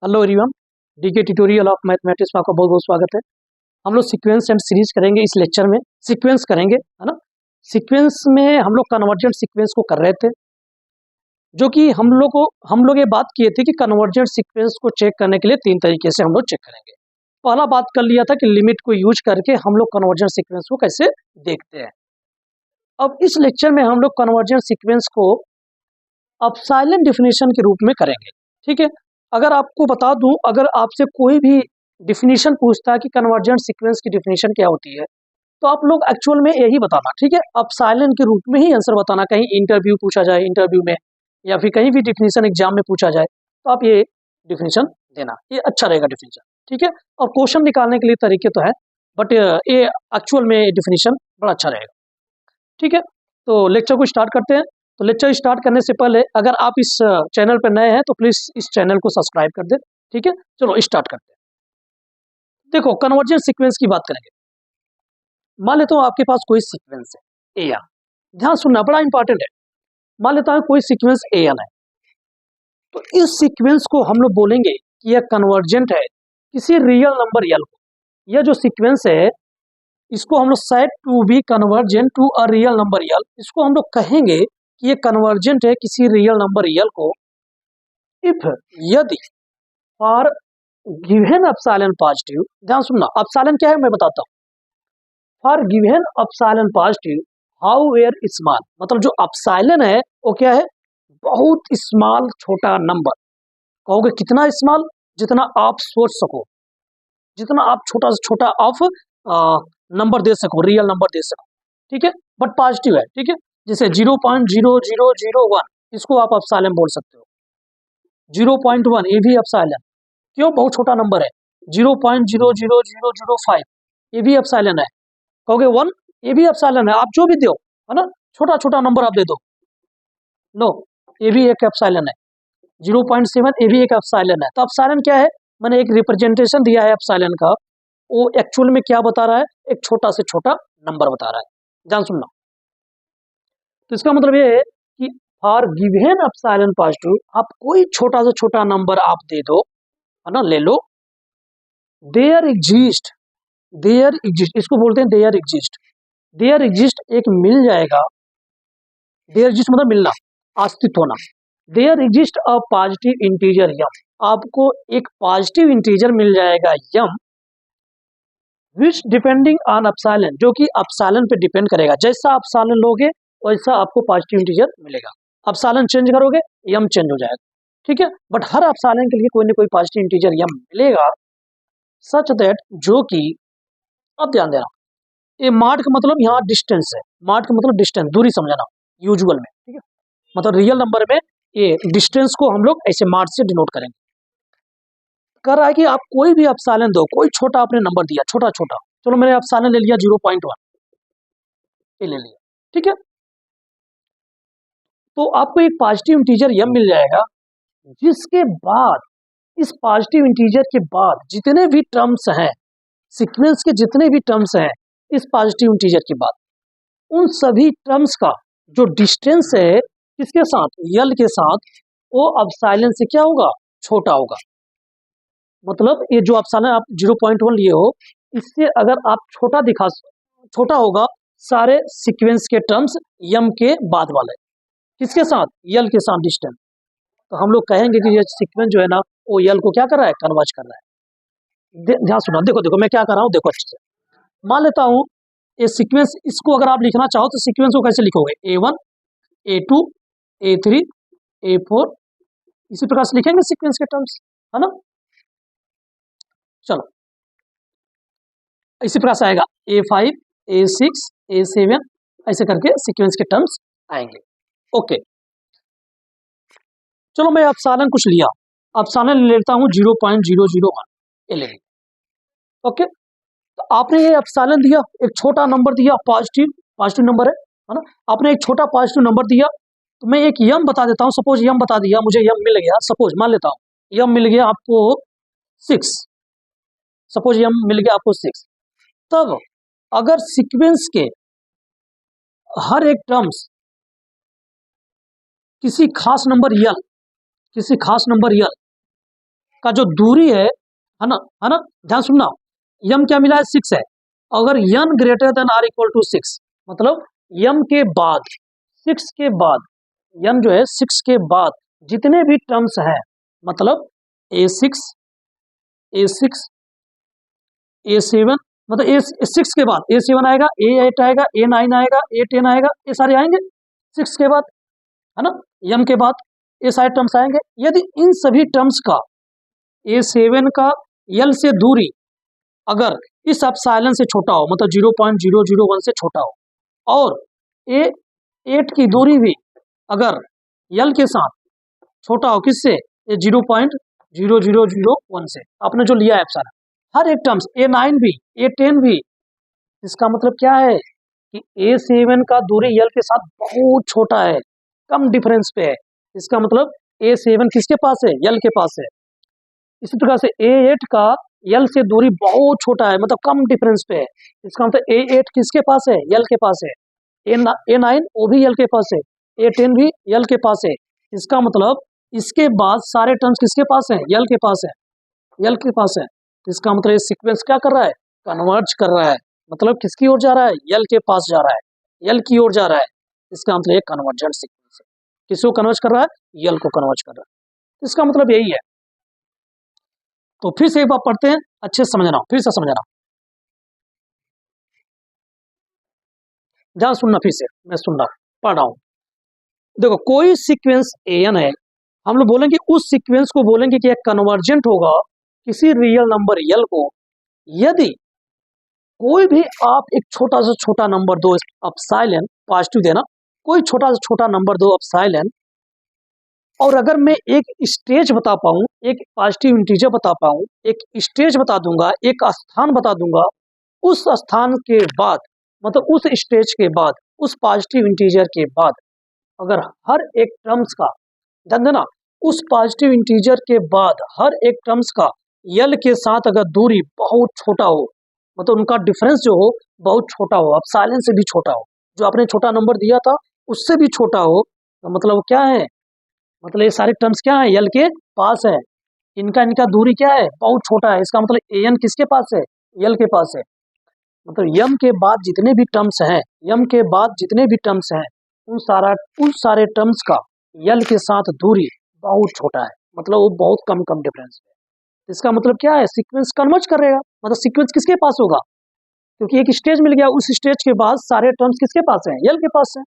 Hello everyone, DK tutorial of mathematics में आपका बहुत बहुत स्वागत है। हम लोग सीक्वेंस एंड सीरीज करेंगे इस लेक्चर में। सीक्वेंस करेंगे, है ना। सीक्वेंस में हम लोग कन्वर्जेंट सीक्वेंस को कर रहे थे, जो कि हम लोग ये बात किए थे कि कन्वर्जेंट सीक्वेंस को चेक करने के लिए तीन तरीके से हम लोग चेक करेंगे। पहला बात कर लिया था कि लिमिट को यूज करके हम लोग कन्वर्जेंट सीक्वेंस को कैसे देखते हैं। अब इस लेक्चर में हम लोग कन्वर्जेंट सीक्वेंस को अपसाइलन डेफिनेशन के रूप में करेंगे, ठीक है। अगर आपको बता दूं, अगर आपसे कोई भी डिफिनीशन पूछता है कि कन्वर्जेंट सीक्वेंस की डिफिनीशन क्या होती है, तो आप लोग एक्चुअल में यही बताना, ठीक है। अपसाइलन के रूप में ही आंसर बताना। कहीं इंटरव्यू पूछा जाए, इंटरव्यू में या फिर कहीं भी डिफिनीशन एग्जाम में पूछा जाए, तो आप ये डिफिनीशन देना, ये अच्छा रहेगा डिफिनीशन, ठीक है। और क्वेश्चन निकालने के लिए तरीके तो है, बट ये एक्चुअल में डिफिनीशन बड़ा अच्छा रहेगा, ठीक है। तो लेक्चर को स्टार्ट करते हैं। तो लेक्चर स्टार्ट करने से पहले अगर आप इस चैनल पर नए हैं तो प्लीज़ इस चैनल को सब्सक्राइब कर दें, ठीक है। चलो स्टार्ट करते हैं। देखो, कन्वर्जेंट सीक्वेंस की बात करेंगे। मान लेता हूँ आपके पास कोई सीक्वेंस है एन, ध्यान सुनना बड़ा इंपॉर्टेंट है। मान लेता हूँ कोई सीक्वेंस एन है, तो इस सीक्वेंस को हम लोग बोलेंगे कि यह कन्वर्जेंट है किसी रियल नंबर एल को। यह जो सीक्वेंस है इसको हम लोग set to be convergent to a real number L, इसको हम लोग कहेंगे कि ये कन्वर्जेंट है किसी रियल नंबर एल को इफ यदि फॉर गिवन एप्सिलॉन पॉजिटिव। ध्यान सुनना, एप्सिलॉन क्या है मैं बताता हूँ। For given epsilon positive however small, मतलब जो एप्सिलॉन है वो क्या है, बहुत स्मॉल छोटा नंबर। कहोगे कितना स्मॉल, जितना आप सोच सको, जितना आप छोटा से छोटा आप नंबर दे सको, रियल नंबर दे सको, ठीक है। बट पॉजिटिव है, ठीक है। जैसे 0.0001 इसको आप एप्सिलॉन बोल सकते हो। 0.1 ये भी एप्सिलॉन, क्यों, बहुत छोटा नंबर है। 0.00005 ये भी एप्सिलॉन है। कहोगे 1 ये भी एप्सिलॉन है, आप जो भी दो, है ना, छोटा छोटा नंबर आप दे दो। नो, ये भी एक एप्सिलॉन है। 0.7 ये भी एक एप्सिलॉन है। तो एप्सिलॉन क्या है, मैंने एक रिप्रेजेंटेशन दिया है एप्सिलॉन का, वो एक्चुअल में क्या बता रहा है, एक छोटा से छोटा नंबर बता रहा है। ध्यान सुनना, तो इसका मतलब ये है कि फॉर गिवन एप्सिलॉन पॉजिटिव आप कोई छोटा से छोटा नंबर आप दे दो, है ना, ले लो। देयर एग्जिस्ट, इसको बोलते हैं देयर एग्जिस्ट। देयर एग्जिस्ट एक मिल जाएगा, देयर एग्जिस्ट मतलब मिलना, अस्तित्व होना। There exist a positive integer M, आपको एक पॉजिटिव इंटीजर मिल जाएगा M, which depending on epsilon, जो कि एप्सिलॉन पे डिपेंड करेगा। जैसा एप्सिलॉन लोगे वैसा आपको पॉजिटिव इंटीजर मिलेगा। एप्सिलॉन चेंज करोगे यम चेंज हो जाएगा, ठीक है। बट हर एप्सिलॉन के लिए कोई ना कोई पॉजिटिव इंटीजर यम मिलेगा, सच दैट, जो कि, अब ध्यान देना, ये मार्ट का मतलब यहाँ डिस्टेंस है। मार्ट का मतलब डिस्टेंस, दूरी समझना यूजुअल में, ठीक है। मतलब रियल नंबर में ये डिस्टेंस को हम लोग ऐसे मार्ट से डिनोट करेंगे। कर रहा है कि आप कोई भी एप्सिलॉन दो, कोई छोटा आपने नंबर दिया, छोटा छोटा, चलो मैंने एप्सिलॉन ले लिया 0.1, ये ले लिया, ठीक है। तो आपको एक पॉजिटिव इंटीजर यम मिल जाएगा, जिसके बाद, इस पॉजिटिव इंटीजर के बाद जितने भी टर्म्स हैं, सीक्वेंस के जितने भी टर्म्स हैं इस पॉजिटिव इंटीजर के बाद, उन सभी टर्म्स का जो डिस्टेंस है किसके साथ, यल के साथ, वो एप्सिलॉन से क्या होगा, छोटा होगा। मतलब ये जो एप्सिलॉन आप 0.1 लिए हो, इससे अगर आप छोटा होगा सारे सीक्वेंस के टर्म्स यम के बाद वाले, किसके साथ, यल के साथ डिस्टेंस। तो हम लोग कहेंगे कि ये सीक्वेंस जो है ना, वो यल को क्या कर रहा है, कन्वर्ज कर रहा है। ध्यान सुना, देखो देखो मैं क्या कर रहा हूँ, देखो अच्छे से। मान लेता हूँ ये सीक्वेंस, इसको अगर आप लिखना चाहो तो सीक्वेंस को कैसे लिखोगे, A1 A2 A3 A4, इसी प्रकार से लिखेंगे सीक्वेंस के टर्म्स, है ना। चलो इसी प्रकार से आएगा A5 A6 A7, ऐसे करके सीक्वेंस के टर्म्स आएंगे। ओके, चलो मैं एप्सिलॉन कुछ लिया, एप्सिलॉन ले लेता हूँ 0.001, ये ले लिया। ओके, तो आपने ये एप्सिलॉन दिया, एक छोटा नंबर दिया, पॉजिटिव नंबर है ना। आपने एक छोटा पॉजिटिव नंबर दिया, तो मैं एक यम बता देता हूँ। सपोज यम बता दिया, मुझे यम मिल गया, सपोज मान लेता हूँ यम मिल गया आपको 6, सपोज यम मिल गया आपको 6। तब अगर सीक्वेंस के हर एक टर्म्स किसी खास नंबर यल का जो दूरी है ना, है ना, ध्यान सुनना, यम क्या मिला है 6 है, अगर N greater than or equal to 6, मतलब यम के बाद 6 के बाद, यन जो है 6 के बाद जितने भी टर्म्स हैं, मतलब A6, A6, A7, मतलब A6 के बाद A7 आएगा, A8 आएगा, A9 आएगा, A10 आएगा, ये सारे आएंगे 6 के बाद, है ना, यम के बाद ये सारे टर्म्स आएंगे। यदि इन सभी टर्म्स का A7 का यल से दूरी अगर इस एप्सिलॉन से छोटा हो, मतलब 0.001 से छोटा हो, और A8 की दूरी भी अगर यल के साथ छोटा हो, किससे, ये 0.0001 से, आपने जो लिया है एप्सिलॉन, हर एक टर्म्स A9 भी, A10 भी, इसका मतलब क्या है कि A7 का दूरी यल के साथ बहुत छोटा है, कम डिफरेंस पे है। इसका मतलब A7 किसके पास है, यल के पास है। इसी प्रकार से A8 का यल से दूरी बहुत छोटा है, मतलब कम डिफरेंस पे है। इसका मतलब A8 किसके पास है, यल के पास है। A9 वो भी यल के पास है, A10 भी यल के पास है। इसका मतलब इसके बाद सारे टर्म्स किसके पास हैं, यल के पास है, यल के पास है। इसका मतलब ये सीक्वेंस क्या कर रहा है, कन्वर्ज कर रहा है, मतलब किसकी ओर जा रहा है, यल के पास जा रहा है, यल की ओर जा रहा है। इसका मतलब ये कन्वर्जेंट सीक्वेंस है। किसको कन्वर्ज कर रहा है, यल को कन्वर्ज कर रहा है। इसका मतलब यही है। तो फिर से एक बार पढ़ते हैं, अच्छे से समझना, फिर से समझना, ध्यान सुनना, फिर से मैं सुन रहा हूं, पढ़ रहा हूं। देखो कोई सीक्वेंस एन है, हम लोग बोलेंगे उस सीक्वेंस को बोलेंगे कि कन्वर्जेंट होगा किसी रियल नंबर यल को, यदि कोई भी आप एक छोटा से छोटा नंबर दो एप्सिलॉन, पॉजिटिव देना, कोई छोटा से छोटा नंबर दो एप्सिलॉन, और अगर मैं एक स्टेज बता पाऊं, एक पॉजिटिव इंटीजर बता पाऊं, एक स्टेज बता दूंगा, एक स्थान बता दूंगा, उस स्थान के बाद, मतलब उस स्टेज के बाद, उस पॉजिटिव इंटीजर के बाद, अगर हर एक टर्म्स का, ध्यान देना, उस पॉजिटिव इंटीजर के बाद हर एक टर्म्स का यल के साथ अगर दूरी बहुत छोटा हो, मतलब उनका डिफरेंस जो हो बहुत छोटा हो, एप्सिलॉन से भी छोटा हो, जो आपने छोटा नंबर दिया था उससे भी छोटा हो, तो मतलब क्या है, मतलब ये सारे टर्म्स क्या है, यल के पास है, इनका इनका दूरी क्या है, बहुत छोटा है। इसका मतलब एन किसके पास है, यल के पास है। मतलब यम के बाद जितने भी टर्म्स हैं, यम के बाद जितने भी टर्म्स हैं, उन सारे टर्म्स का यल के साथ दूरी बहुत छोटा है, मतलब वो बहुत कम कम डिफरेंस है। इसका मतलब क्या है, सीक्वेंस कन्वर्ज करेगा, मतलब सीक्वेंस किसके पास होगा, क्योंकि एक स्टेज मिल गया, उस स्टेज के बाद सारे टर्म्स किसके पास हैं, यल के पास है,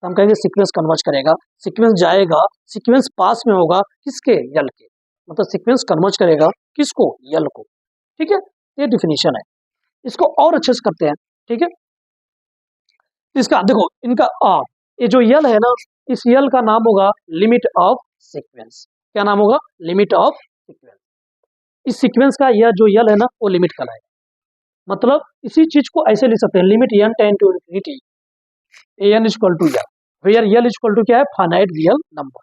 तो हम कहेंगे सीक्वेंस कन्वर्ज करेगा। सीक्वेंस जाएगा, सीक्वेंस पास में होगा किसके, यल के, मतलब सीक्वेंस कन्वर्ज करेगा किसको, यल को। ठीक है, ये डिफिनीशन है। इसको और अच्छे से करते हैं, ठीक है। इसका देखो, इनका ये जो यल है ना, इस यल का नाम होगा लिमिट ऑफ सीक्वेंस। क्या नाम होगा, लिमिट ऑफ सीक्वेंस। इस सीक्वेंस का यह जो यल है ना, वो लिमिट कहलाएगा। मतलब इसी चीज को ऐसे लिख सकते हैं, limit n tend to infinity n equal to L, where L equal to क्या है, फाइनाइट रियल नंबर।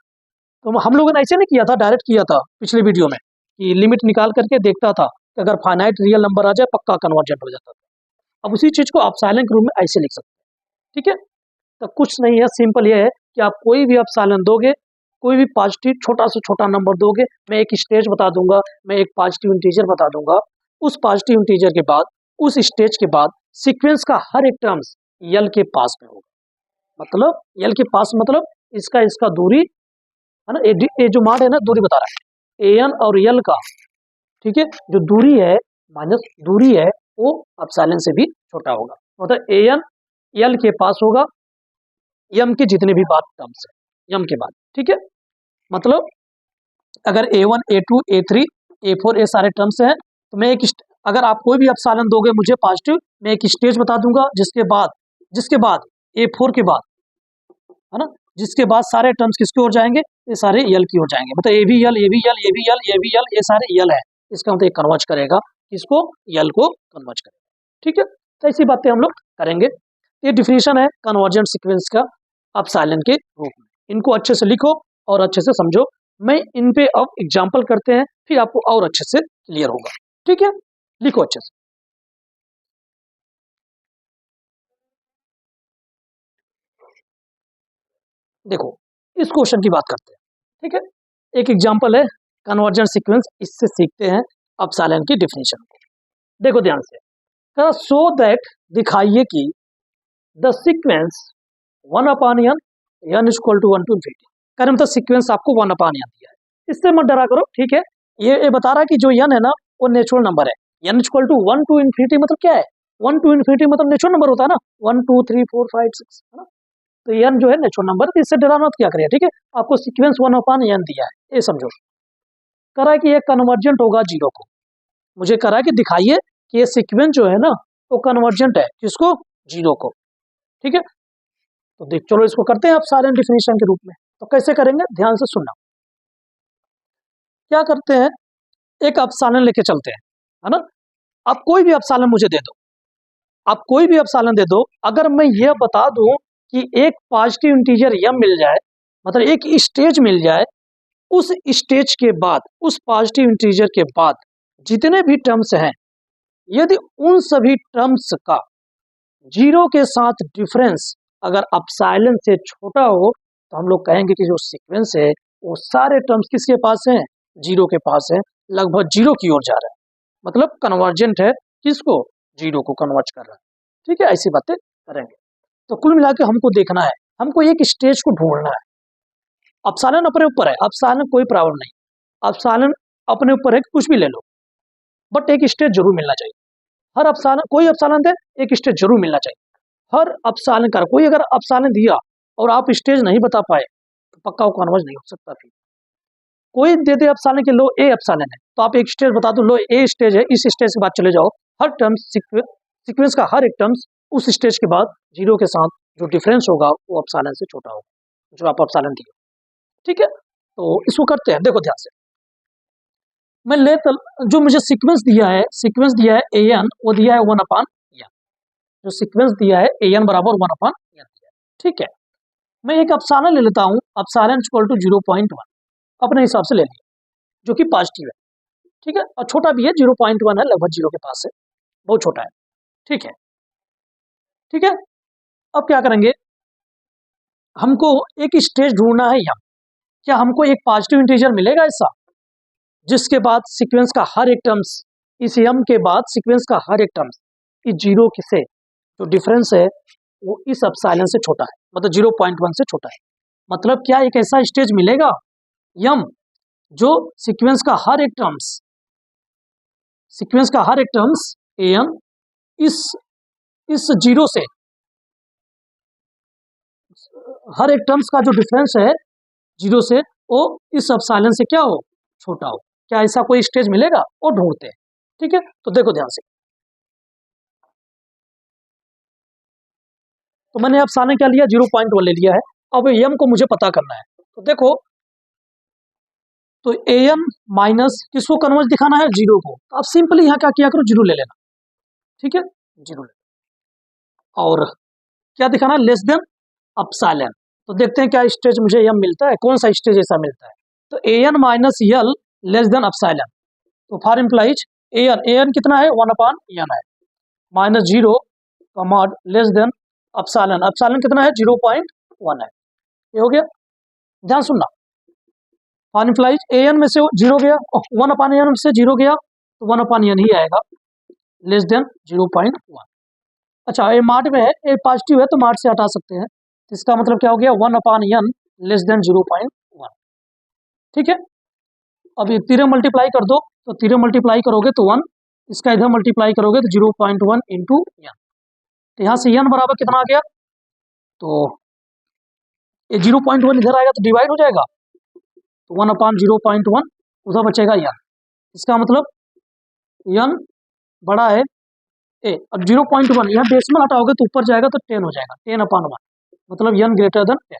तो हम लोगों ने ऐसे नहीं किया था, डायरेक्ट किया था पिछले वीडियो में, कि लिमिट निकाल करके देखता था कि अगर फाइनाइट रियल नंबर आ जाए पक्का कन्वर्जेंट हो जाता था। अब उसी चीज को आप साइलेंट रूम में ऐसे लिख सकते हैं, ठीक है। तो कुछ नहीं है, सिंपल ये है कि आप कोई भी आप साइलेंट दोगे, कोई भी पॉजिटिव छोटा से छोटा नंबर दोगे, मैं एक स्टेज बता दूंगा, मैं एक पॉजिटिव इंटीजर बता दूंगा, उस पॉजिटिव इंटीजर के बाद, उस स्टेज के बाद सीक्वेंस का हर एक टर्म्स यल के पास में होगा। मतलब यल के पास मतलब इसका इसका दूरी है ना, ये जो मान है ना, दूरी बता रहा है एन और यल का, ठीक है, जो दूरी है माइनस दूरी है वो एप्सिलॉन से भी छोटा होगा, मतलब एन यल के पास होगा यम के जितने भी बाद टर्म्स है, यम के बाद, ठीक है। मतलब अगर A1 A2 A3 A4 ये सारे टर्म्स हैं, तो मैं अगर आप कोई भी एप्सिलॉन दोगे मुझे पॉजिटिव, मैं एक स्टेज बता दूंगा, जिसके बाद A4 के बाद, है ना, जिसके बाद सारे टर्म्स किसकी ओर जाएंगे, ये सारे यल की ओर जाएंगे, मतलब ये भी यल, ये भी यल, ये भी यल, ये भी यल, ये सारे यल है। इसका मतलब कन्वर्ज करेगा किसको, यल को कन्वर्ज करेगा, ठीक है। तो ऐसी बातें हम लोग करेंगे। ये डिफिनीशन है कन्वर्जेंट सीक्वेंस का एप्सिलॉन के रूप में। इनको अच्छे से लिखो और अच्छे से समझो। मैं इन पे अब एग्जाम्पल करते हैं, फिर आपको और अच्छे से क्लियर होगा, ठीक है। लिखो अच्छे से। देखो इस क्वेश्चन की बात करते हैं, ठीक है। एक एग्जाम्पल है कन्वर्जेंट सीक्वेंस इससे सीखते हैं एप्सिलॉन की डेफिनेशन को। देखो ध्यान से, सो दैट दिखाइए कि the sequence 1/n n equal to 1 to infinity। कहने मतलब सीक्वेंस आपको 1/n दिया है, इससे मत डरा करो, ठीक है। ये बता रहा है कि जो n है ना वो नेचुरल नंबर है, n equal to 1 to infinity मतलब क्या है, 1 to infinity मतलब नेचुरल नंबर होता है ना, 1 2 3 4 5 6 है ना, तो n जो है नेचुरल नंबर, तो इससे डराना मत क्या करिए, ठीक है। आपको सीक्वेंस 1/n दिया है, ये समझो। कह रहा है कि ये कन्वर्जेंट होगा जीरो को, मुझे कह रहा है कि दिखाइए कि ये सीक्वेंस जो है ना वो कन्वर्जेंट है किसको, जीरो को, ठीक है। तो देख चलो इसको करते हैं एप्सिलॉन डेफिनेशन के रूप में। तो कैसे करेंगे, ध्यान से सुनना। क्या करते हैं, एक एप्सिलॉन लेके चलते हैं, है ना। आप कोई भी एप्सिलॉन मुझे दे दो, आप कोई भी एप्सिलॉन दे दो, अगर मैं ये बता दूं कि एक पॉजिटिव इंटीजर m मिल जाए, मतलब एक स्टेज मिल जाए, उस स्टेज के बाद, उस पॉजिटिव इंटीजर के बाद जितने भी टर्म्स हैं, यदि उन सभी टर्म्स का जीरो के साथ डिफरेंस अगर एप्सिलॉन से छोटा हो, तो हम लोग कहेंगे कि जो सीक्वेंस है वो सारे टर्म्स किसके पास हैं, जीरो के पास है, लगभग जीरो की ओर जा रहा है, मतलब कन्वर्जेंट है किसको, जीरो को कन्वर्ज कर रहा है, ठीक है। ऐसी बातें करेंगे। तो कुल मिला के हमको देखना है, हमको एक स्टेज को ढूंढना है। एप्सिलॉन अपने ऊपर है, एप्सिलॉन कोई प्रॉब्लम नहीं, एप्सिलॉन अपने ऊपर है, कुछ भी ले लो, बट एक स्टेज जरूर मिलना चाहिए। हर एप्सिलॉन, कोई एप्सिलॉन दे, एक स्टेज जरूर मिलना चाहिए। हर एप्सिलॉन का कोई अगर एप्सिलॉन दिया और आप स्टेज नहीं बता पाए तो पक्का वो कन्वर्ज नहीं हो सकता। फिर कोई दे दे एप्सिलॉन के लो ए एप्सिलॉन है, तो आप एक स्टेज बता दो, लो ए स्टेज है, इस स्टेज के बाद चले जाओ, हर टर्म्स सीक्वेंस का हर एक टर्म्स उस स्टेज के बाद जीरो के साथ जो डिफरेंस होगा वो एप्सिलॉन से छोटा होगा, जो आप एप्सिलॉन दिए, ठीक है। तो इसको करते हैं, देखो ध्यान से। मैं जो मुझे सीक्वेंस दिया है an, वो दिया है 1/n, जो सीक्वेंस दिया है an बराबर 1/n दिया है, ठीक है। मैं एक एप्सिलॉन ले लेता हूँ, एप्सिलॉन इक्वल टू 0.1 अपने हिसाब से ले लिया, जो कि पॉजिटिव है, ठीक है, और छोटा भी है, 0.1 है, लगभग जीरो के पास है, बहुत छोटा है, ठीक है, ठीक है। अब क्या करेंगे, हमको एक स्टेज ढूंढना है यहाँ, क्या हमको एक पॉजिटिव इंटीजर मिलेगा ऐसा जिसके बाद सीक्वेंस का हर एक टर्म्स, इस m के बाद सीक्वेंस का हर एक टर्म्स इस जीरो से जो डिफरेंस है वो इस एप्सिलॉन से छोटा है, मतलब 0.1 से छोटा है। मतलब क्या एक ऐसा स्टेज मिलेगा m जो सीक्वेंस का हर एक टर्म्स an इस जीरो से, हर एक टर्म्स का जो डिफरेंस है जीरो से वो इस एप्सिलॉन से क्या हो, छोटा हो, क्या ऐसा कोई स्टेज मिलेगा, वो ढूंढते हैं, ठीक है। तो देखो ध्यान से, तो मैंने एप्सिलॉन क्या लिया, 0.1 ले लिया है। अब m को मुझे पता करना है, तो देखो, तो an माइनस किसको कन्वर्ज दिखाना है, जीरो को, तो आप सिंपली यहाँ क्या किया करो, जीरो ले लेना, ठीक है, जीरो ले, और क्या दिखाना है, लेस देन एप्सिलॉन। तो देखते हैं क्या स्टेज मुझे m मिलता है, कौन सा स्टेज ऐसा मिलता है। तो an minus L less than epsilon, तो फॉर इम्प्लाइज an कितना है, 1/n है, minus zero comma less than epsilon कितना है, 0.1 है, ये हो गया। ध्यान सुनना, फॉर इम्प्लाइज an में से जीरो गया, 1/n से जीरो गया, तो 1/n ही आएगा, लेस देन 0.1। अच्छा, ये मार्ट में है, ये पॉजिटिव है तो मार्ट से हटा सकते हैं, तो इसका मतलब क्या हो गया, 1/n लेस देन 0.1, ठीक है। अब ये तीनों मल्टीप्लाई कर दो, तो तीनों मल्टीप्लाई करोगे तो 1, इसका इधर मल्टीप्लाई करोगे तो 0.1 इंटू n, तो यहाँ से n बराबर कितना आ गया, तो ये 0.1 इधर आएगा तो डिवाइड हो जाएगा, तो 1/0.1 उधर बचेगा n, इसका मतलब n बड़ा है ए। अब 0.1 यहाँ डेसिमल हटाओगे तो ऊपर जाएगा तो 10 हो जाएगा, 10/1, मतलब n ग्रेटर देन 10।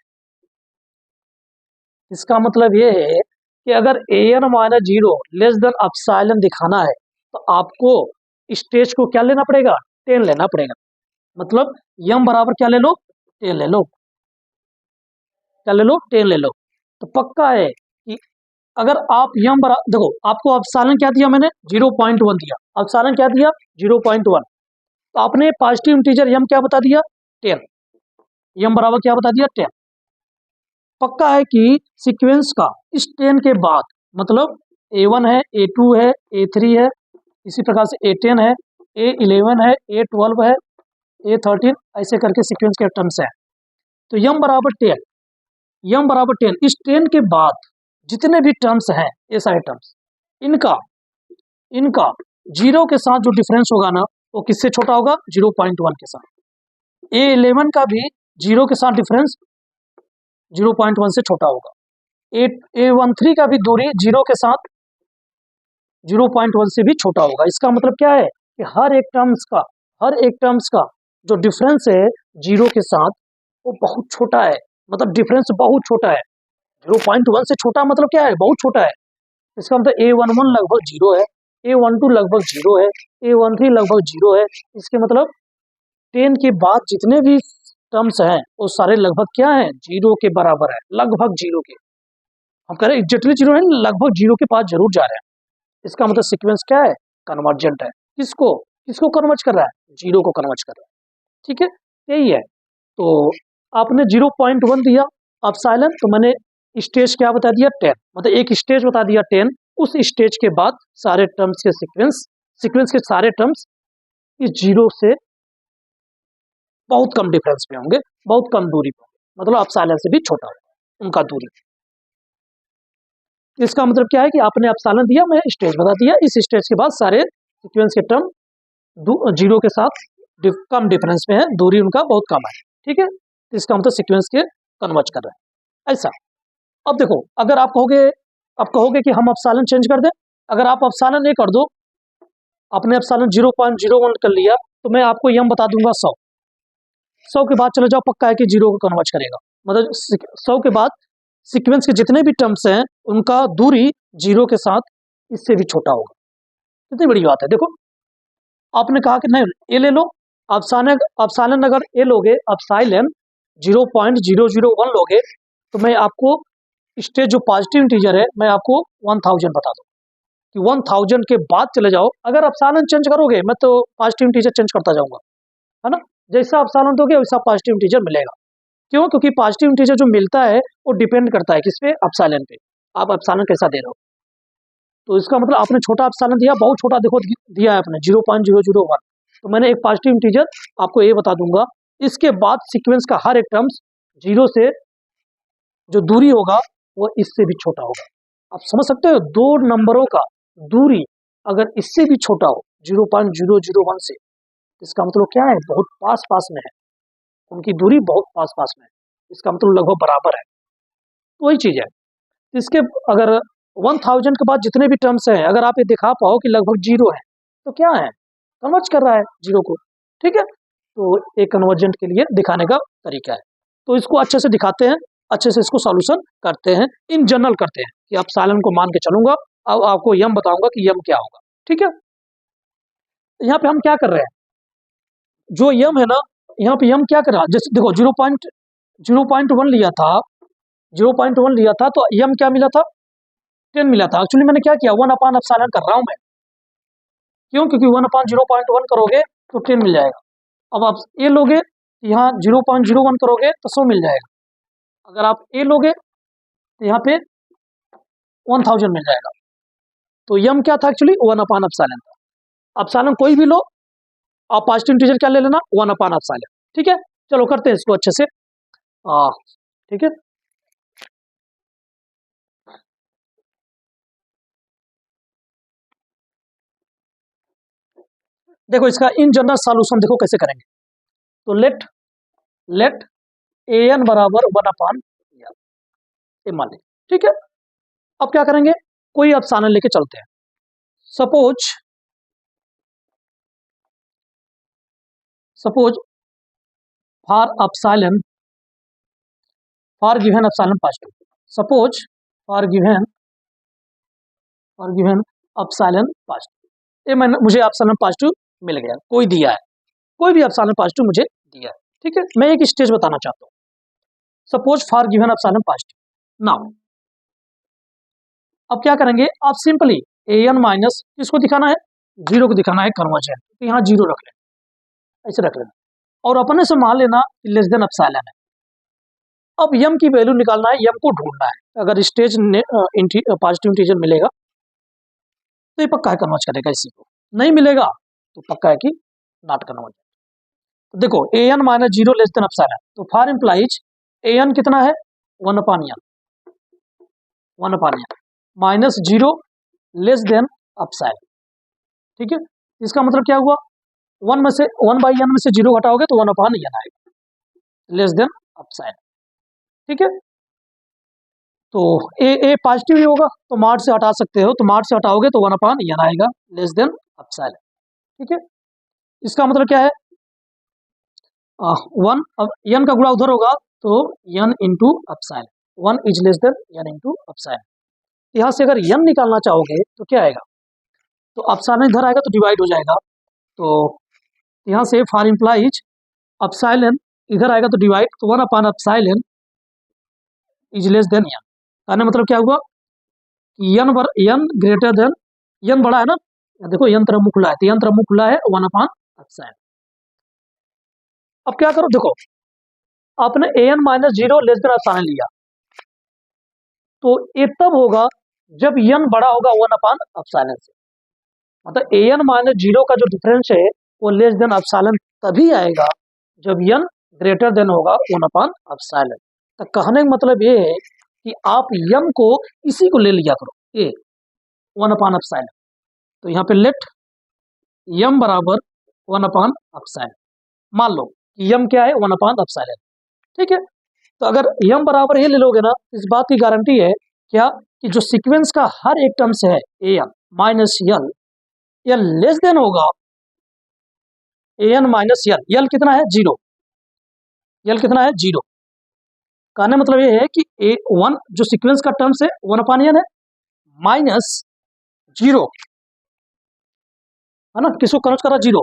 इसका मतलब ये है कि अगर an minus zero less than epsilon दिखाना है तो आपको स्टेज को क्या लेना पड़ेगा, 10 लेना पड़ेगा, मतलब m बराबर क्या ले लो, 10 ले लो, क्या ले लो, 10 ले लो। तो पक्का है कि अगर आप m बराबर, देखो आपको एप्सिलॉन क्या दिया मैंने, 0.1 दिया, एप्सिलॉन क्या दिया, 0.1, तो आपने पॉजिटिव इंटीजर m क्या बता दिया, 10, m बराबर क्या बता दिया, 10। पक्का है कि सीक्वेंस का इस 10 के बाद, मतलब A1 है, A2 है, A3 है, इसी प्रकार से A10 है, A11 है, A12 है, A13, ऐसे करके सीक्वेंस के टर्म्स हैं। तो यम बराबर 10, यम बराबर 10, इस 10 के बाद जितने भी टर्म्स हैं ये सारे टर्म्स, इनका इनका जीरो के साथ जो डिफरेंस होगा ना वो किससे छोटा होगा? 0.1 के साथ। A11 का भी जीरो के साथ डिफरेंस 0.1 से छोटा होगा। A13 का भी दूरी जीरो के साथ 0.1 से भी छोटा होगा। इसका मतलब क्या है कि हर एक टर्म्स का जो डिफरेंस है जीरो के साथ वो बहुत छोटा है, मतलब डिफरेंस बहुत छोटा है। 0.1 से छोटा मतलब क्या है? बहुत छोटा है। इसका मतलब A11 लगभग जीरो है, A12 लगभग जीरो है, A13 लगभग जीरो है। इसके मतलब 10 के बाद जितने भी टर्म्स हैं वो सारे लगभग क्या है? जीरो के बराबर है, लगभग जीरो के। हम कह रहे हैं एग्जैक्टली जीरो है, लगभग जीरो के पास जरूर जा रहे हैं। इसका मतलब सीक्वेंस क्या है? कन्वर्जेंट है। किसको किसको कन्वर्ज कर रहा है? जीरो को कन्वर्ज कर रहा है। ठीक है, यही है। तो आपने 0.1 दिया एप्सिलॉन, तो मैंने स्टेज क्या बता दिया? 10, मतलब एक स्टेज बता दिया 10। उस स्टेज के बाद सारे टर्म्स के सीक्वेंस के सारे टर्म्स इस जीरो से बहुत कम डिफरेंस पे होंगे, बहुत कम दूरी पे, मतलब एप्सिलॉन से भी छोटा होगा उनका दूरी। इसका मतलब क्या है कि आपने एप्सिलॉन दिया, मैं स्टेज बता दिया, इस स्टेज के बाद सारे सीक्वेंस के टर्म जीरो के साथ कम डिफरेंस में है, दूरी उनका बहुत कम है। ठीक है, तो इसका मतलब सीक्वेंस के कन्वर्ज कर रहे हैं ऐसा। अब देखो, अगर आप कहोगे कि हम एप्सिलॉन चेंज कर दें, अगर आप एप्सिलॉन नहीं कर दो, आपने एप्सिलॉन 0.01 कर लिया, तो मैं आपको यम बता दूंगा 100 के बाद चले जाओ, पक्का है कि जीरो को कन्वर्ज करेगा। मतलब 100 के बाद सीक्वेंस के जितने भी टर्म्स हैं उनका दूरी जीरो के साथ इससे भी छोटा होगा। कितनी बड़ी बात है। देखो, आपने कहा कि नहीं ए ले लो, एप्सिलॉन अगर ए लोगे, एप्सिलॉन 0.001 लोगे, तो मैं आपको स्टेज जो पॉजिटिव इंटीजर है मैं आपको 1000 बता दूँ कि 1000 के बाद चले जाओ। अगर एप्सिलॉन चेंज करोगे मैं तो पॉजिटिव इंटीजर चेंज करता जाऊंगा, है ना। जैसा एप्सिलॉन दोगे वैसा पॉजिटिव इंटीजर मिलेगा। क्यों? क्योंकि पॉजिटिव इंटीजर जो मिलता है वो डिपेंड करता है किस पे? एप्सिलॉन पे। आप एप्सिलॉन कैसा दे रहे हो। तो इसका मतलब आपने छोटा एप्सिलॉन दिया, बहुत छोटा देखो दिया है आपने 0.001, तो मैंने एक पॉजिटिव इंटीजर आपको ये बता दूंगा। इसके बाद सीक्वेंस का हर एक टर्म्स जीरो से जो दूरी होगा वो इससे भी छोटा होगा। आप समझ सकते हो, दो नंबरों का दूरी अगर इससे भी छोटा हो 0.001 से, इसका मतलब क्या है? बहुत पास पास में है, उनकी दूरी बहुत पास पास में है, इसका मतलब लगभग बराबर है। तो वही चीज़ है। इसके अगर 1000 के बाद जितने भी टर्म्स हैं, अगर आप ये दिखा पाओ कि लगभग जीरो है, तो क्या है? कन्वर्ज कर रहा है जीरो को। ठीक है, तो एक कन्वर्जेंट के लिए दिखाने का तरीका है। तो इसको अच्छे से दिखाते हैं, अच्छे से इसको सॉल्यूशन करते हैं, इन जनरल करते हैं कि आप सालन को मान के चलूंगा। अब आपको यम बताऊंगा कि यम क्या होगा। ठीक है, यहाँ पे हम क्या कर रहे हैं? जो यम है ना, यहाँ पे यम क्या कर रहा है? जैसे देखो 0.1 लिया था, 0.1 लिया था, तो यम क्या मिला था? 10 मिला था। एक्चुअली मैंने क्या किया, 1/ε कर रहा हूं मैं। क्यों? क्योंकि 1/0.1 करोगे तो 10 मिल जाएगा। अब आप ए लोगे, यहाँ 0.01 करोगे तो 100 मिल जाएगा। अगर आप ए लोगे तो यहाँ पे 1000 मिल जाएगा। तो यम क्या था? एक्चुअली 1/ε था। एप्सिलॉन कोई भी लो, आप पॉजिटिव इंटीजर क्या ले लेना? 1/ε। ठीक है, चलो करते हैं इसको अच्छे से। ठीक है, देखो इसका इन जनरल सॉल्यूशन देखो कैसे करेंगे। तो लेट ए एन बराबर 1/, ये मान लीजिए। ठीक है, अब क्या करेंगे? कोई एप्सिलॉन लेके चलते हैं। Suppose for epsilon, for given epsilon positive, suppose for given epsilon positive, ये मैंने मुझे एप्सिलॉन पॉजिटिव मिल गया, कोई दिया है, कोई भी एप्सिलॉन पॉजिटिव मुझे दिया है। ठीक है, मैं एक स्टेज बताना चाहता हूँ। Suppose for given epsilon positive. Now अब क्या करेंगे? आप सिंपली ए एन माइनस किसको दिखाना है? जीरो को दिखाना है, कन्वर्जेंट, तो यहाँ जीरो रख लेना, ऐसे रख लेना, और अपने से मान लेना लेस देन एप्सिलॉन है। अब यम की वैल्यू निकालना है, यम को ढूंढना है। अगर स्टेज पॉजिटिव इंटीजर मिलेगा तो ये पक्का है कन्वर्ज करेगा इसी को, नहीं मिलेगा तो पक्का है कि नॉट कन्वर्ज। तो देखो A N minus zero less than epsilon, तो फॉर इम्प्लाइज ए एन कितना है 1/n, 1/n minus zero less than epsilon, ठीक है। इसका मतलब क्या हुआ, 1/n में से जीरो घटाओगे तो 1/n आएगा लेस देन एप्सिलॉन, ठीक है। तो ए पॉजिटिव ही होगा तो मार्ट से हटा सकते हो, तो मार्ट से हटाओगे तो 1/n आएगा लेस देन एप्सिलॉन, ठीक है। इसका मतलब क्या है, वन, अब एन का गुणा उधर होगा तो n into epsilon, 1 is less than n into epsilon. यहाँ से अगर एन निकालना चाहोगे तो क्या आएगा, तो एप्सिलॉन इधर आएगा तो डिवाइड हो जाएगा, तो यहाँ से फॉर इम्प्लाइज एप्सिलॉन इधर आएगा तो डिवाइड, तो 1/एप्सिलॉन इज लेस देन एन, कहने मतलब क्या हुआ कि एन ग्रेटर देन, एन बड़ा है ना, देखो एन तरफ मुख खुला है तो एन तरफ मुख खुला है 1/एप्सिलॉन। अब क्या करो, देखो आपने A N minus zero less than epsilon लिया, तो ये तब होगा जब एन बड़ा होगा 1/एप्सिलॉन से, मतलब ए एन माइनस जीरो का जो डिफरेंस है वो लेस देन एप्सिलॉन तभी आएगा जब एन ग्रेटर देन होगा 1/एप्सिलॉन। तो कहने का मतलब ये है कि आप एन को इसी को ले लिया करो, ए 1/एप्सिलॉन, तो यहाँ पे लेट एम बराबर 1/एप्सिलॉन, मान लो कि एम क्या है 1/एप्सिलॉन, ठीक है। तो अगर एम बराबर ये ले लोगे ना, इस बात की गारंटी है क्या कि जो सीक्वेंस का हर एक टर्म्स है A N minus L, L less than होगा ए एन माइनस यल, यल कितना है जीरो, यल कितना है जीरो, कहने मतलब ये है कि ए वन जो सीक्वेंस का टर्म्स है 1/n है माइनस जीरो, है ना, किसको कन्वर्ट करा जीरो,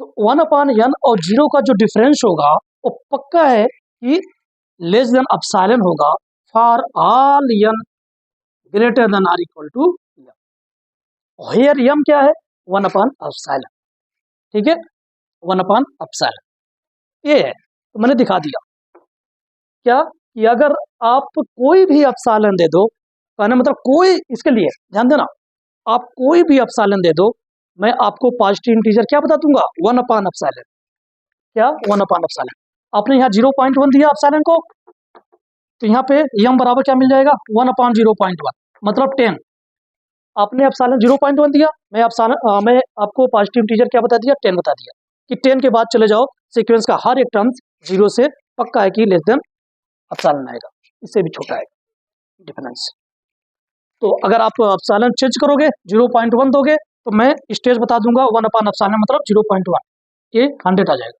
तो 1/n और जीरो का जो डिफरेंस होगा वो पक्का है कि लेस देन एप्सिलॉन होगा for all n greater than or equal to M, here M क्या है 1/एप्सिलॉन, ठीक है, 1/एप्सिलॉन ये है। तो मैंने दिखा दिया क्या कि अगर आप कोई भी एप्सिलॉन दे दो, कहने मतलब कोई, इसके लिए ध्यान देना, आप कोई भी एप्सिलॉन दे दो, मैं आपको पॉजिटिव इंटीजर क्या बता दूंगा 1/एप्सिलॉन, क्या 1/एप्सिलॉन। आपने यहाँ 0.1 दिया एप्सिलॉन को, तो यहाँ पे एम बराबर क्या मिल जाएगा 1/0.1 मतलब 10, आपने एप्सिलॉन 0.1 दिया, मैं आपको पॉजिटिव इंटीजर क्या बता दिया 10 बता दिया, कि 10 के बाद चले जाओ सीक्वेंस का हर एक टर्म्स जीरो से पक्का है कि लेस देन एप्सिलॉन आएगा, इससे भी छोटा आएगा डिफरेंस। तो अगर आप एप्सिलॉन चेंज करोगे 0.1 दोगे तो मैं स्टेज बता दूंगा 1/एप्सिलॉन मतलब 0.1, ये 100 आ जाएगा।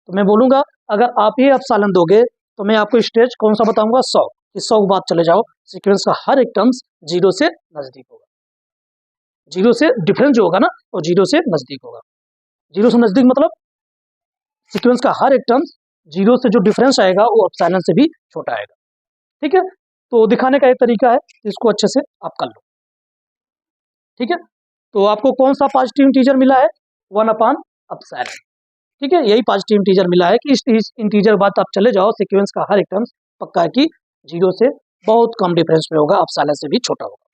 तो मैं बोलूंगा अगर आप ये एप्सिलॉन दोगे तो मैं आपको स्टेज कौन सा बताऊंगा 100, कि 100 के बाद चले जाओ सीक्वेंस का हर एक टर्म्स जीरो से नजदीक होगा, जीरो से डिफरेंस जो होगा ना वो जीरो से नजदीक होगा, जीरो से नजदीक मतलब सीक्वेंस का हर एक टर्म्स जीरो से जो डिफरेंस आएगा वो एप्सिलॉन से भी छोटा आएगा, ठीक है। तो दिखाने का एक तरीका है, इसको अच्छे से आप कर लो, ठीक है। तो आपको कौन सा पॉजिटिव इंटीजर मिला है 1/एप्सिलॉन, ठीक है, यही पॉजिटिव इंटीजर मिला है कि इस इंटीजर बाद आप चले जाओ सीक्वेंस का हर एक टर्म्स पक्का है कि जीरो से बहुत कम डिफरेंस में होगा, एप्सिलॉन से भी छोटा होगा।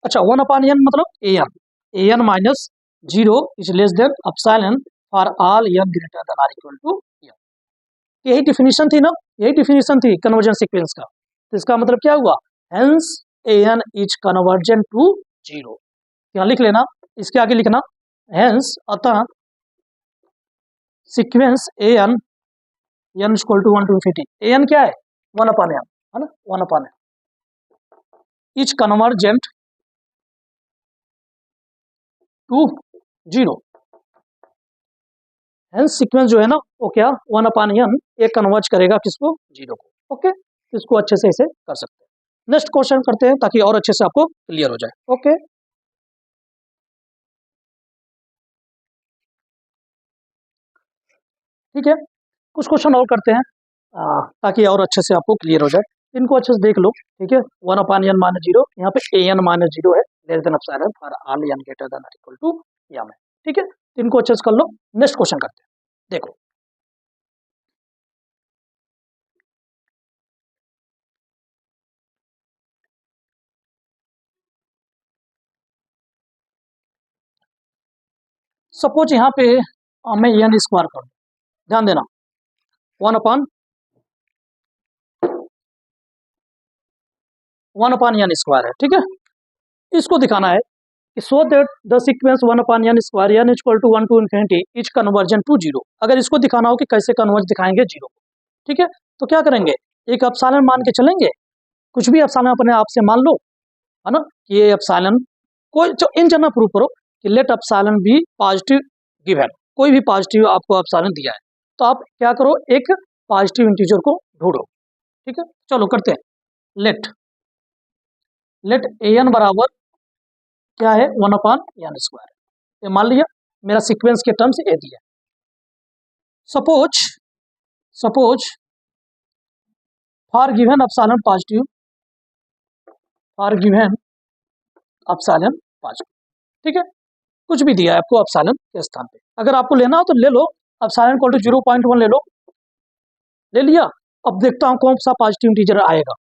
अच्छा 1/n मतलब A N minus zero is less than epsilon for all N greater than or equal to N, यही डिफिनीशन थी ना, यही डिफिनीशन थी कन्वर्जेंट सीक्वेंस का। तो इसका मतलब क्या हुआ, hence a n is convergent to zero, यहाँ लिख लेना, इसके आगे लिखना हेंस, अतः sequence a n n equal to 1 to infinity, a n क्या है 1/n है ना, 1/n is convergent to zero, hence sequence जो है ना वो क्या 1/n ये कन्वर्ज करेगा किसको जीरो को, ओके। इसको अच्छे से इसे कर सकते हैं। नेक्स्ट क्वेश्चन करते हैं ताकि और अच्छे से आपको क्लियर हो जाए, ओके। ठीक है, कुछ क्वेश्चन और करते हैं ताकि और अच्छे से आपको क्लियर हो जाए, इनको अच्छे से देख लो, ठीक है। 1/n माइनस जीरो, यहाँ पे ए एन माइनस जीरो है less than epsilon for all N greater than equal to m है, ठीक है। इनको अच्छे से कर लो, नेक्स्ट क्वेश्चन करते हैं, देखो सपोज यहाँ पे मैं एन स्क्वायर कर दूँ, ध्यान देना, 1 अपान एन स्क्वायर है, ठीक है। इसको दिखाना है कि so that the sequence 1 upon N square n equal to 1 to infinity is convergent to zero. अगर इसको दिखाना हो कि कैसे कन्वर्ज दिखाएंगे जीरो, ठीक है, तो क्या करेंगे, एक एप्सिलॉन मान के चलेंगे, कुछ भी एप्सिलॉन अपने आप से मान लो, है ना, ये एप्सिलॉन कोई जो इन जनरल प्रूव करो कि let epsilon be positive given, कोई भी पॉजिटिव आपको एप्सिलॉन दिया है, तो आप क्या करो, एक पॉजिटिव इंटीजर को ढूंढो, ठीक है। चलो करते हैं, लेट ए एन बराबर क्या है, 1 अपान एन स्क्वायर, ये मान लिया, मेरा सीक्वेंस के टर्म्स ए दिया। Suppose for given epsilon positive, for given epsilon positive, ठीक है, कुछ भी दिया है आपको एप्सिलॉन के स्थान पे, अगर आपको लेना हो तो ले लो, एप्सिलॉन इक्वल टू 0.1 ले लो, ले लिया। अब देखता हूँ कौन सा पॉजिटिव इंटीजर आएगा,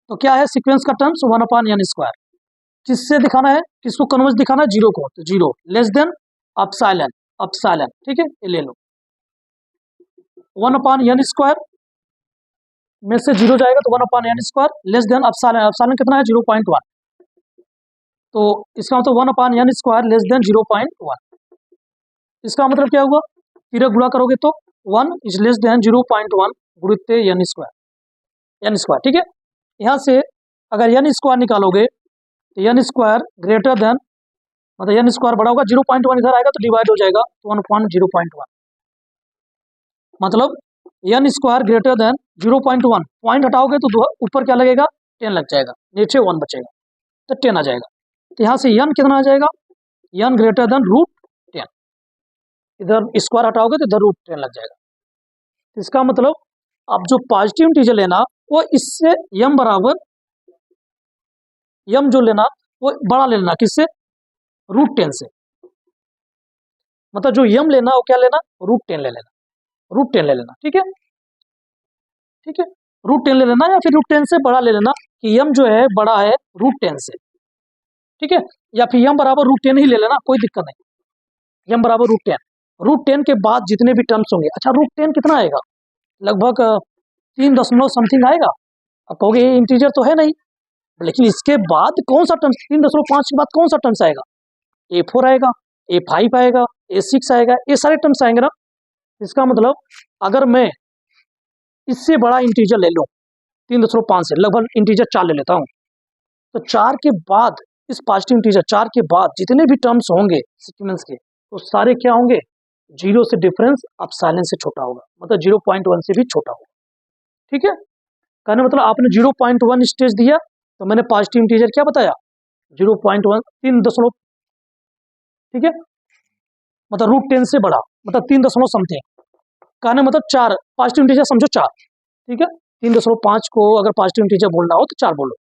तो क्या है सीक्वेंस का टर्म्स 1 अपान एन स्क्वायर, किससे दिखाना है, किसको कन्वर्ज दिखाना है, जीरो को, तो जीरो लेस देन एप्सिलॉन, ठीक है, ये ले लो, 1 अपान एन स्क्वायर में से जीरो जाएगा तो 1 upon N square less than epsilon कितना है 0.1, तो इसका मतलब 1 upon N square less than 0.1, इसका मतलब क्या हुआ, फिर गुणा करोगे तो 1 इज लेस देन 0.1 गुणित एन स्क्वायर, ठीक है। यहाँ से अगर एन स्क्वायर निकालोगे तो एन स्क्वायर ग्रेटर देन, मतलब एन स्क्वायर बड़ा होगा, 0.1 इधर आएगा तो डिवाइड हो जाएगा 1/0.1, मतलब N square greater than 0.1, point हटाओगे तो ऊपर क्या लगेगा, 10 लग जाएगा, नीचे 1 बचेगा, तो 10 आ जाएगा। तो यहाँ से एन कितना आ जाएगा, एन ग्रेटर देन √10, इधर स्क्वायर हटाओगे तो इधर √10 लग जाएगा। इसका मतलब आप जो पॉजिटिव इंटीजर लेना वो इससे एम बराबर, एम जो लेना वो बड़ा ले लेना, किससे, √10 से, मतलब जो एम लेना वो क्या लेना, √10 ले लेना, ठीक है, √10 ले लेना, या फिर √10 से बड़ा ले लेना कि एम जो है बड़ा है √10 से, ठीक है, या फिर एम बराबर √10 ही ले लेना, कोई दिक्कत नहीं, एम बराबर √10 के बाद जितने भी टर्म्स होंगे, अच्छा √10 कितना आएगा, लगभग 3 दशमलव समथिंग आएगा। अब कहोगे ये इंटीजर तो है नहीं, लेकिन इसके बाद कौन सा टर्म्स, 3.5 के बाद कौन सा टर्म्स आएगा, A4 आएगा, A5 आएगा, A6 आएगा, ये सारे टर्म्स आएंगे ना। इसका मतलब अगर मैं इससे बड़ा इंटीजर ले लूँ 3.5 से, लगभग इंटीजर 4 ले लेता हूँ, तो 4 के बाद इस पॉजिटिव इंटीजर 4 के बाद जितने भी टर्म्स होंगे सीक्वेंस के, तो सारे क्या होंगे, जीरो से डिफरेंस एप्सिलॉन से छोटा होगा, मतलब 0.1 से भी छोटा होगा, ठीक है। कहने मतलब आपने 0.1 स्टेज दिया तो मैंने पॉजिटिव इंटीजर क्या बताया, 0.1, 3 दशमलव, ठीक है, मतलब √10 से बड़ा, मतलब 3 दशमलव समथिंग, कहने मतलब 4 पॉजिटिव इंटीजर समझो 4, ठीक है, 3.5 को अगर पॉजिटिव इंटीजर बोलना हो तो 4 बोलो,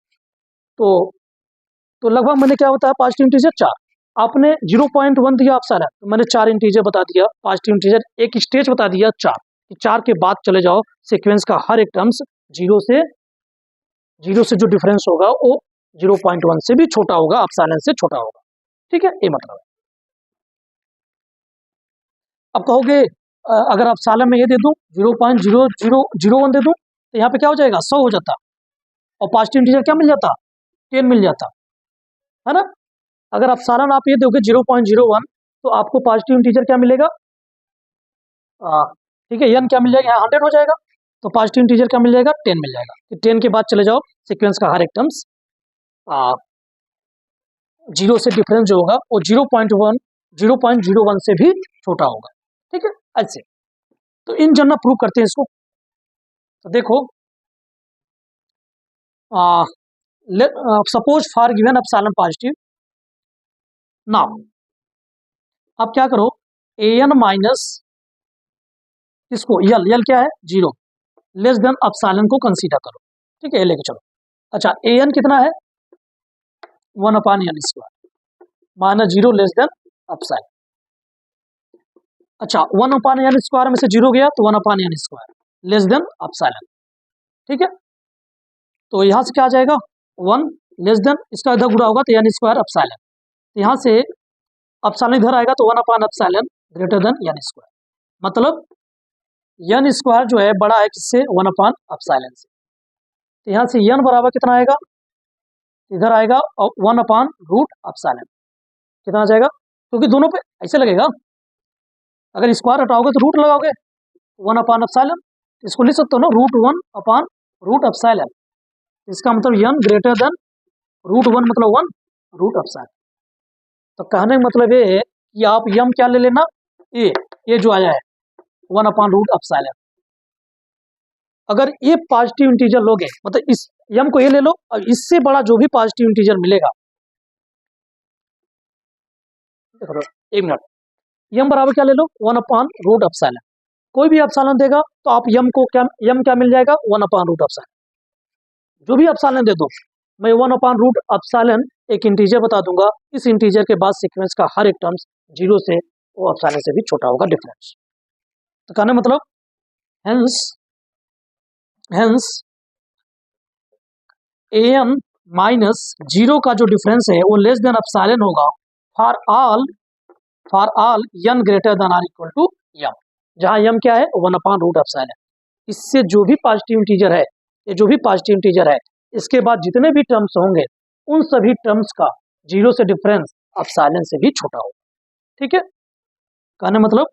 तो लगभग मैंने क्या बताया, पॉजिटिव इंटीजर 4, आपने 0.1 दिया एप्सिलॉन, तो मैंने 4 इंटीजर बता दिया, पॉजिटिव इंटीजर एक स्टेज बता दिया 4, कि 4 के बाद चले जाओ सीक्वेंस का हर एक टर्म्स जीरो से जो डिफरेंस होगा वो 0.1 से भी छोटा होगा, एप्सिलॉन से छोटा होगा, ठीक है, ये मतलब है। अब कहोगे अगर एप्सिलॉन में ये दे दूं 0.0001 दे दूं तो यहाँ पे क्या हो जाएगा, 100 हो जाता, और पॉजिटिव इंटीजर क्या मिल जाता, 10 मिल जाता, है ना। अगर एप्सिलॉन आप ये दोगे 0.01 तो आपको पॉजिटिव इंटीजर क्या मिलेगा, ठीक है, एन क्या मिल जाएगा, यहाँ 100 हो जाएगा, तो पॉजिटिव इंटीजर क्या मिल जाएगा, 10 मिल जाएगा, तो 10 के बाद चले जाओ सीक्वेंस का हर एक टर्म्स जीरो से डिफरेंस जो होगा वो 0.01 से भी छोटा होगा, ठीक है, ऐसे। तो इन जनरल प्रूव करते हैं इसको, तो देखो suppose for given epsilon positive, now अब क्या करो, an माइनस इसको यल क्या है 0 लेस देन एप्सिलॉन को कंसीडर करो, ठीक है, ये लेके चलो। अच्छा an कितना है 1/n square minus 0 less than epsilon, अच्छा 1/n स्क्वायर में से 0 गया तो 1/n square less than epsilon, ठीक है, तो यहाँ से क्या आ जाएगा 1 लेस देन, इसका इधर गुणा होगा तो n स्क्वायर एप्सिलॉन, तो यहाँ से अपसाइलन इधर आएगा तो 1/एप्सिलॉन ग्रेटर देन n स्क्वायर, मतलब n स्क्वायर जो है बड़ा है किससे, 1/एप्सिलॉन से। तो यहाँ से n बराबर कितना आएगा, इधर आएगा 1/√एप्सिलॉन, कितना आ जाएगा, क्योंकि दोनों पे ऐसे लगेगा, अगर स्क्वायर हटाओगे तो रूट लगाओगे 1/एप्सिलॉन, इसको लिख सकते हो ना √1/√एप्सिलॉन, इसका मतलब n ग्रेटर देन √1 मतलब 1/√एप्सिलॉन। तो कहने का मतलब ये है कि आप m क्या ले लेना, ये जो आया है 1/√एप्सिलॉन। अगर ये पॉजिटिव इंटीजर लोगे, मतलब इस m को ये ले लो, और इससे बड़ा जो भी पॉजिटिव इंटीजर मिलेगा, देखो एक मिनट, m बराबर क्या ले लो 1/√एप्सिलॉन, कोई भी एप्सिलॉन देगा तो आप m क्या मिल जाएगा 1/√एप्सिलॉन, जो भी एप्सिलॉन दे दो, मैं 1/√एप्सिलॉन एक इंटीजर बता दूंगा, इस इंटीजर के बाद सीक्वेंस का हर एक टर्म्स 0 से वो एप्सिलॉन से भी छोटा होगा डिफरेंस। तो कहने मतलब हेंस an माइनस 0 का जो डिफरेंस है वो लेस देन एप्सिलॉन होगा for all n greater than or equal to m, जहाँ m क्या है 1/√एप्सिलॉन। इससे जो भी पॉजिटिव इंटीजर है, ये जो भी पॉजिटिव इंटीजर है, इसके बाद जितने भी टर्म्स होंगे उन सभी टर्म्स का 0 से डिफरेंस एप्सिलॉन से भी छोटा होगा, ठीक है। कहने मतलब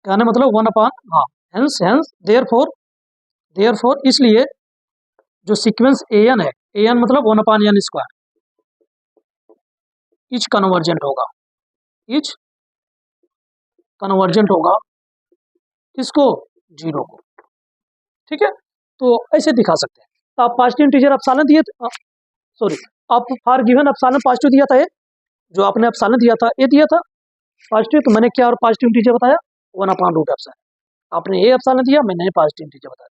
1/, हाँ, हेंस देयरफॉर इसलिए जो सीक्वेंस an है, an मतलब 1/n स्क्वायर, इच कन्वर्जेंट होगा किसको, 0 को, ठीक है। तो ऐसे दिखा सकते हैं। तो आप पॉजिटिव इंटीजर एप्सिलॉन दिए, सॉरी, आप फॉर गिवन एप्सिलॉन पॉजिटिव दिया था, ये जो आपने एप्सिलॉन दिया था ये दिया था पॉजिटिव, तो मैंने क्या और पॉजिटिव इंटीजर बताया 1/√एप्सिलॉन। आपने ये एप्सिलॉन दिया, मैंने पॉजिटिव इंटीजर बताया।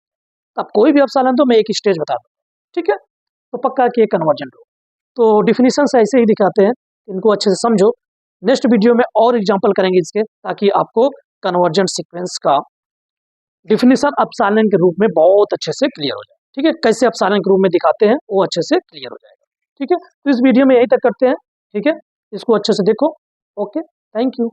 तो आप कोई भी एप्सिलॉन दो, मैं एक स्टेज बता दूँ, ठीक है। तो पक्का कि कन्वर्जेंट हो। तो डिफिनीशन से ऐसे ही दिखाते हैं, इनको अच्छे से समझो। नेक्स्ट वीडियो में और एग्जांपल करेंगे इसके, ताकि आपको कन्वर्जेंट सीक्वेंस का डिफिनीशन एप्सिलॉन के रूप में बहुत अच्छे से क्लियर हो जाए, ठीक है। कैसे एप्सिलॉन के रूप में दिखाते हैं वो अच्छे से क्लियर हो जाएगा, ठीक है। तो इस वीडियो में यही तक करते हैं, ठीक है। इसको अच्छे से देखो, ओके, थैंक यू।